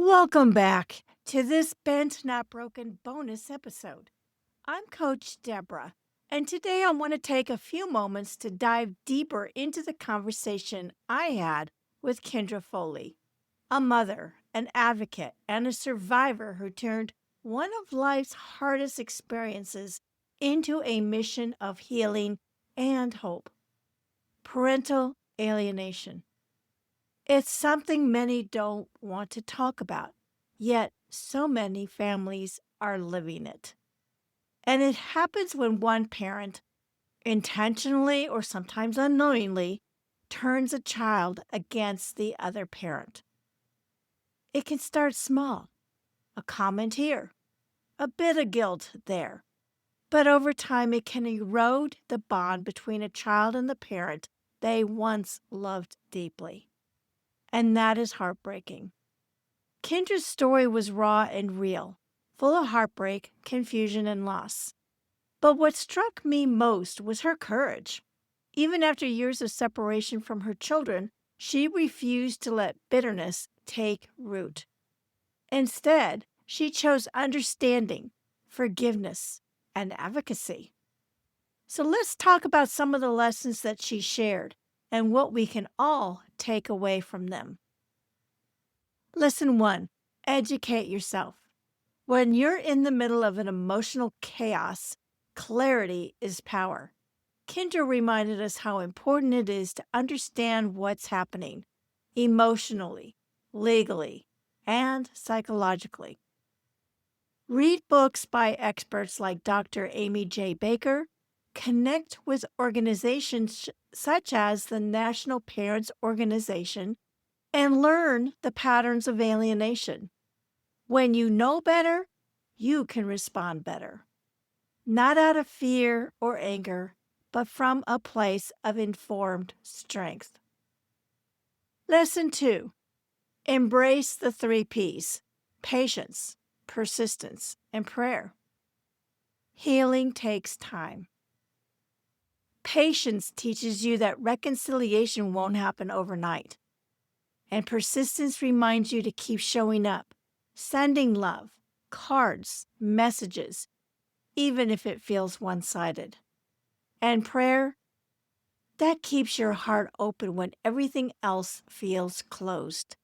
Welcome back to this Bent Not Broken bonus episode. I'm Coach Deborah, and today I want to take a few moments to dive deeper into the conversation I had with Kendra Foley, a mother, an advocate, and a survivor who turned one of life's hardest experiences into a mission of healing and hope: parental alienation. It's something many don't want to talk about, yet so many families are living it. And it happens when one parent, intentionally or sometimes unknowingly, turns a child against the other parent. It can start small, a comment here, a bit of guilt there. But over time, it can erode the bond between a child and the parent they once loved deeply. And that is heartbreaking. Kendra's story was raw and real, full of heartbreak, confusion, and loss. But what struck me most was her courage. Even after years of separation from her children, she refused to let bitterness take root. Instead, she chose understanding, forgiveness, and advocacy. So let's talk about some of the lessons that she shared and what we can all take away from them. Lesson 1: educate yourself. When you're in the middle of an emotional chaos, clarity is power. Kendra reminded us how important it is to understand what's happening emotionally, legally, and psychologically. Read books by experts like Dr. Amy J. Baker. Connect with organizations such as the National Parents Organization and learn the patterns of alienation. When you know better, you can respond better, not out of fear or anger, but from a place of informed strength. Lesson 2: embrace the 3 Ps: patience, persistence, and prayer. Healing takes time. Patience teaches you that reconciliation won't happen overnight. And persistence reminds you to keep showing up, sending love, cards, messages, even if it feels one-sided. And prayer, that keeps your heart open when everything else feels closed.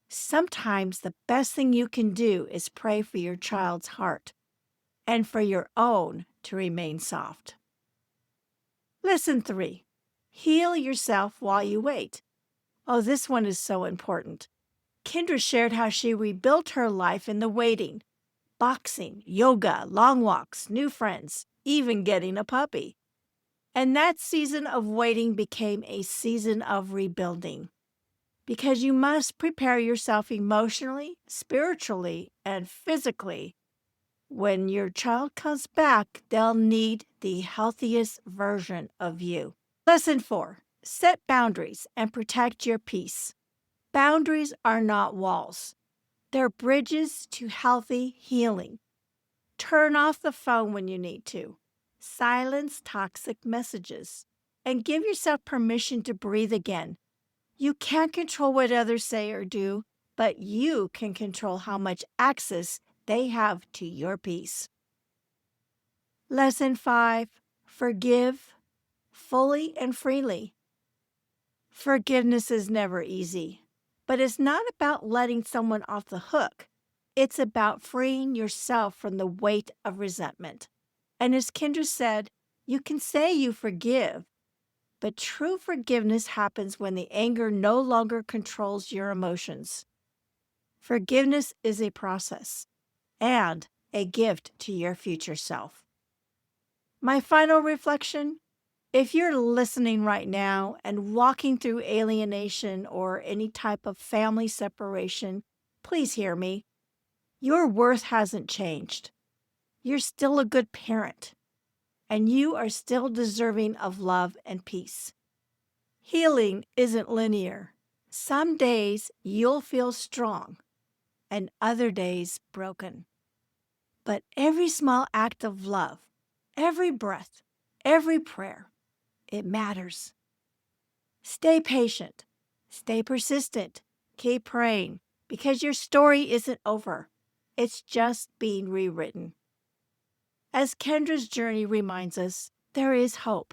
Sometimes the best thing you can do is pray for your child's heart and for your own to remain soft. Lesson 3: heal yourself while you wait. Oh, this one is so important. Kendra shared how she rebuilt her life in the waiting: boxing, yoga, long walks, new friends, even getting a puppy. And that season of waiting became a season of rebuilding, because you must prepare yourself emotionally, spiritually, and physically. When your child comes back, they'll need the healthiest version of you. Lesson 4: set boundaries and protect your peace. Boundaries are not walls. They're bridges to healthy healing. Turn off the phone when you need to. Silence toxic messages. And give yourself permission to breathe again. You can't control what others say or do, but you can control how much access they have to your peace. Lesson 5: forgive fully and freely. Forgiveness is never easy, but it's not about letting someone off the hook. It's about freeing yourself from the weight of resentment. And as Kendra said, you can say you forgive, but true forgiveness happens when the anger no longer controls your emotions. Forgiveness is a process and a gift to your future self. My final reflection: if you're listening right now and walking through alienation or any type of family separation, please hear me. Your worth hasn't changed. You're still a good parent, and you are still deserving of love and peace. Healing isn't linear. Some days you'll feel strong, and other days broken. But every small act of love, every breath, every prayer, it matters. Stay patient, stay persistent, keep praying, because your story isn't over. It's just being rewritten. As Kendra's journey reminds us, there is hope.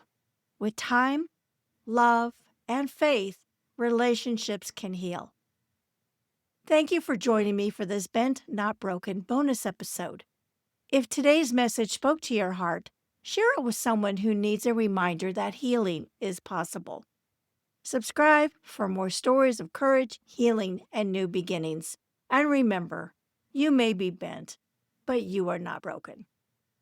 With time, love, and faith, relationships can heal. Thank you for joining me for this Bent Not Broken bonus episode. If today's message spoke to your heart, share it with someone who needs a reminder that healing is possible. Subscribe for more stories of courage, healing, and new beginnings. And remember, you may be bent, but you are not broken.